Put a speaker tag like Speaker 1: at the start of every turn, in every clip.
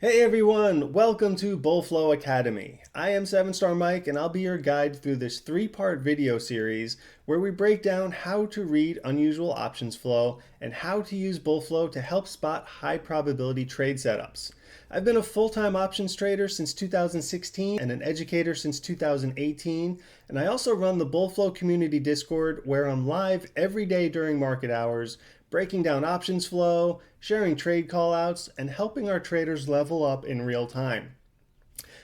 Speaker 1: Hey everyone, welcome to Bullflow Academy. I am 7-Star Mike and I'll be your guide through this 3-part video series where we break down how to read unusual options flow and how to use Bullflow to help spot high probability trade setups. I've been a full-time options trader since 2016 and an educator since 2018, and I also run the Bullflow community Discord where I'm live every day during market hours, breaking down options flow, sharing trade callouts, and helping our traders level up in real time.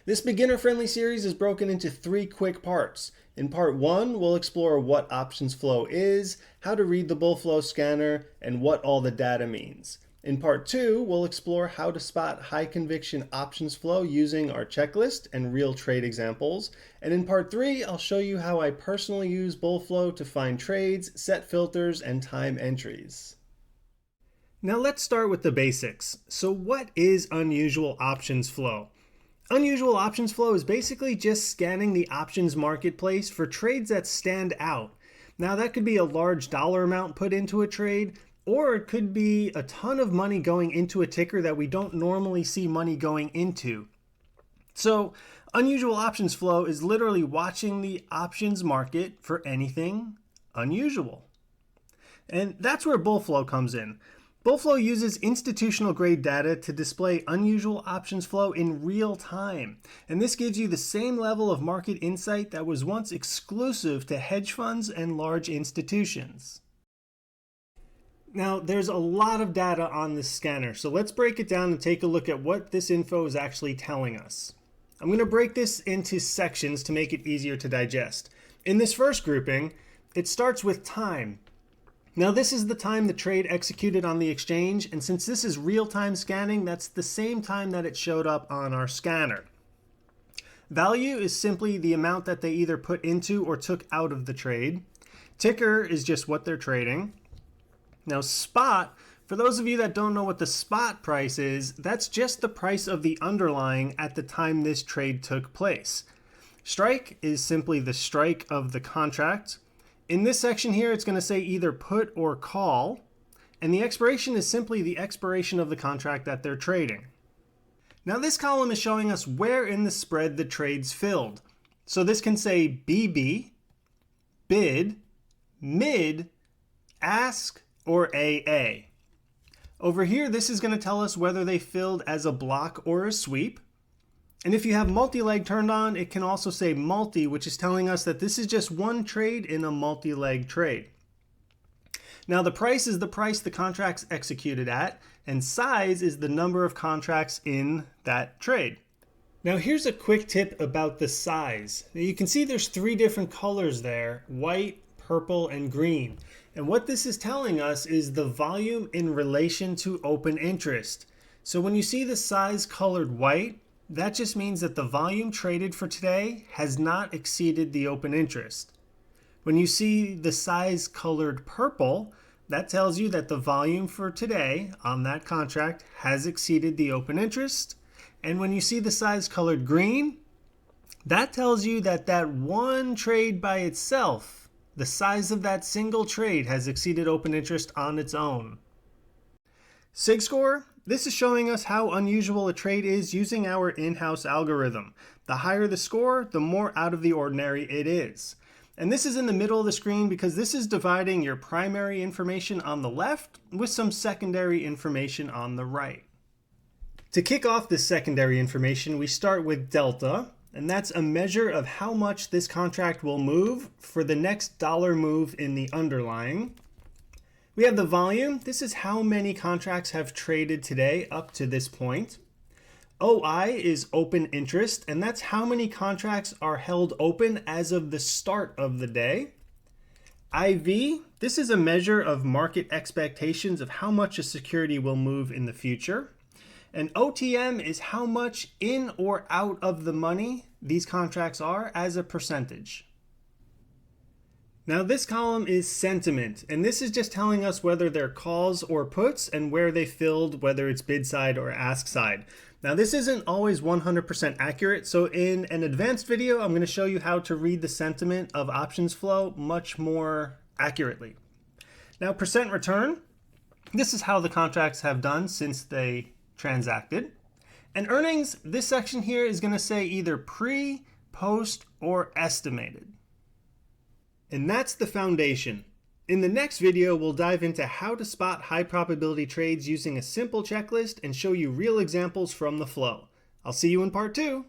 Speaker 1: This beginner-friendly series is broken into 3 quick parts. In part 1, we'll explore what options flow is, how to read the Bullflow scanner, and what all the data means. In part 2, we'll explore how to spot high conviction options flow using our checklist and real trade examples. And in part 3, I'll show you how I personally use Bullflow to find trades, set filters, and time entries. Now let's start with the basics. So what is unusual options flow? Unusual options flow is basically just scanning the options marketplace for trades that stand out. Now that could be a large dollar amount put into a trade, or it could be a ton of money going into a ticker that we don't normally see money going into. So unusual options flow is literally watching the options market for anything unusual. And that's where Bullflow comes in. Bullflow uses institutional grade data to display unusual options flow in real time. And this gives you the same level of market insight that was once exclusive to hedge funds and large institutions. Now, there's a lot of data on this scanner, so let's break it down and take a look at what this info is actually telling us. I'm going to break this into sections to make it easier to digest. In this first grouping, it starts with time. Now this is the time the trade executed on the exchange, and since this is real-time scanning, that's the same time that it showed up on our scanner. Value is simply the amount that they either put into or took out of the trade. Ticker is just what they're trading. Now spot, for those of you that don't know what the spot price is, that's just the price of the underlying at the time this trade took place. Strike is simply the strike of the contract. In this section here, it's going to say either put or call, and the expiration is simply the expiration of the contract that they're trading. Now this column is showing us where in the spread the trade's filled. So this can say BB, bid, mid, ask, or AA. Over here, this is going to tell us whether they filled as a block or a sweep. And if you have multi-leg turned on, it can also say multi, which is telling us that this is just one trade in a multi-leg trade. Now the price is the price the contract's executed at, and size is the number of contracts in that trade. Now here's a quick tip about the size. Now you can see there's 3 different colors there, white, purple, and green. And what this is telling us is the volume in relation to open interest. So when you see the size colored white, that just means that the volume traded for today has not exceeded the open interest. When you see the size colored purple, that tells you that the volume for today on that contract has exceeded the open interest. And when you see the size colored green, that tells you that that one trade by itself, the size of that single trade, has exceeded open interest on its own. Sig Score, this is showing us how unusual a trade is using our in-house algorithm. The higher the score, the more out of the ordinary it is. And this is in the middle of the screen because this is dividing your primary information on the left with some secondary information on the right. To kick off this secondary information, we start with delta, and that's a measure of how much this contract will move for the next dollar move in the underlying. We have the volume. This is how many contracts have traded today up to this point. OI is open interest, and that's how many contracts are held open as of the start of the day. IV, this is a measure of market expectations of how much a security will move in the future. And OTM is how much in or out of the money these contracts are as a percentage. Now this column is sentiment, and this is just telling us whether they're calls or puts and where they filled, whether it's bid side or ask side. Now this isn't always 100% accurate, so in an advanced video, I'm going to show you how to read the sentiment of options flow much more accurately. Now percent return, this is how the contracts have done since they transacted. And earnings, this section here is going to say either pre, post, or estimated. And that's the foundation. In the next video, we'll dive into how to spot high probability trades using a simple checklist and show you real examples from the flow. I'll see you in part 2.